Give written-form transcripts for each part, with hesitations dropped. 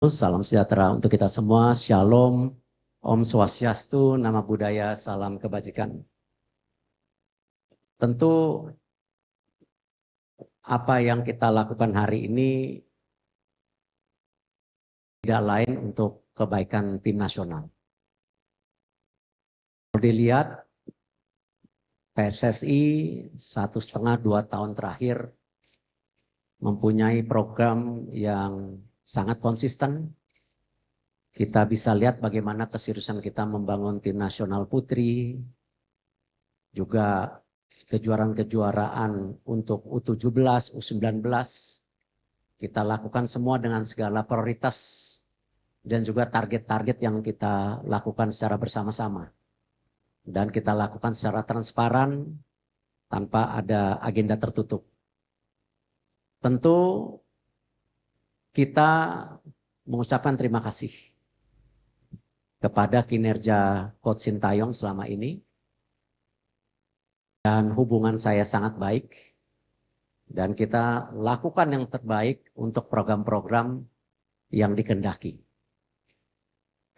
Salam sejahtera untuk kita semua, Shalom, Om Swastiastu, Nama Budaya, Salam Kebajikan. Tentu apa yang kita lakukan hari ini tidak lain untuk kebaikan tim nasional. Kalau dilihat PSSI 1,5-2 tahun terakhir mempunyai program yang sangat konsisten. Kita bisa lihat bagaimana keseriusan kita membangun tim nasional putri, juga kejuaraan-kejuaraan untuk U17, U19. Kita lakukan semua dengan segala prioritas dan juga target-target yang kita lakukan secara bersama-sama. Dan kita lakukan secara transparan tanpa ada agenda tertutup. Tentu kita mengucapkan terima kasih kepada kinerja Coach Sintayong selama ini. Dan hubungan saya sangat baik. Dan kita lakukan yang terbaik untuk program-program yang dikehendaki.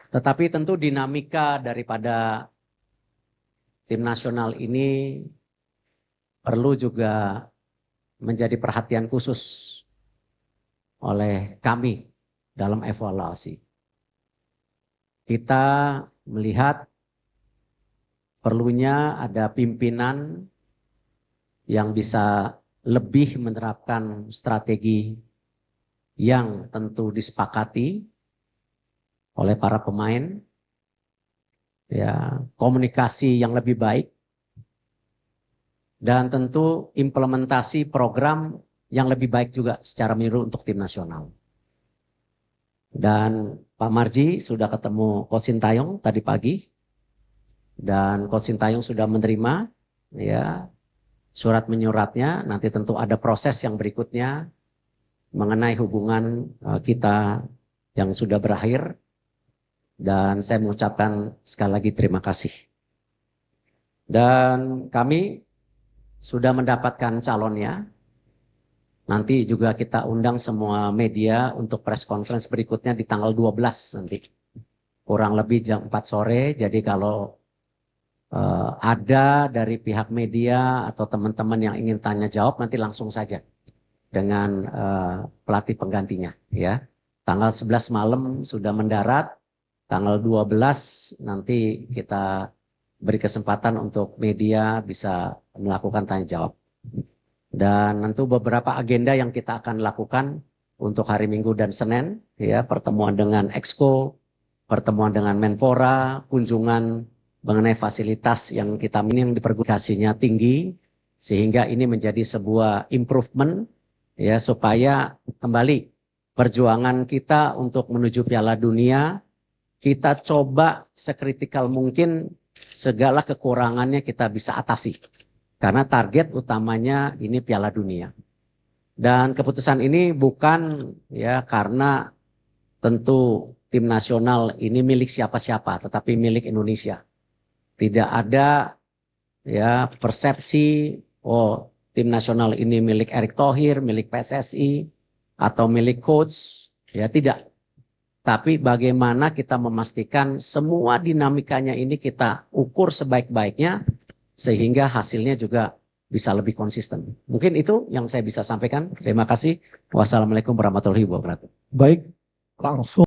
Tetapi tentu dinamika daripada tim nasional ini perlu juga menjadi perhatian khusus oleh kami dalam evaluasi. Kita melihat perlunya ada pimpinan yang bisa lebih menerapkan strategi yang tentu disepakati oleh para pemain, ya, komunikasi yang lebih baik, dan tentu implementasi program yang lebih baik juga secara menyeluruh untuk tim nasional. Dan Pak Marji sudah ketemu Coach Sintayong tadi pagi, dan Coach Sintayong sudah menerima ya surat menyuratnya. Nanti tentu ada proses yang berikutnya mengenai hubungan kita yang sudah berakhir, dan saya mengucapkan sekali lagi terima kasih. Dan kami sudah mendapatkan calonnya. Nanti juga kita undang semua media untuk press conference berikutnya di tanggal 12 nanti. Kurang lebih jam 4 sore. Jadi kalau ada dari pihak media atau teman-teman yang ingin tanya jawab, nanti langsung saja dengan pelatih penggantinya. Ya. Tanggal 11 malam sudah mendarat. Tanggal 12 nanti kita beri kesempatan untuk media bisa melakukan tanya jawab. Dan tentu beberapa agenda yang kita akan lakukan untuk hari Minggu dan Senin, ya, pertemuan dengan Exco, pertemuan dengan Menpora, kunjungan mengenai fasilitas yang kita yang dipergulasinya tinggi, sehingga ini menjadi sebuah improvement, ya, supaya kembali perjuangan kita untuk menuju Piala Dunia, kita coba sekritikal mungkin segala kekurangannya kita bisa atasi. Karena target utamanya ini Piala Dunia. Dan keputusan ini bukan ya karena tentu tim nasional ini milik siapa-siapa, tetapi milik Indonesia. Tidak ada ya persepsi tim nasional ini milik Erick Thohir, milik PSSI atau milik coach, ya tidak. Tapi bagaimana kita memastikan semua dinamikanya ini kita ukur sebaik-baiknya, sehingga hasilnya juga bisa lebih konsisten. Mungkin itu yang saya bisa sampaikan. Terima kasih. Wassalamualaikum warahmatullahi wabarakatuh. Baik, langsung.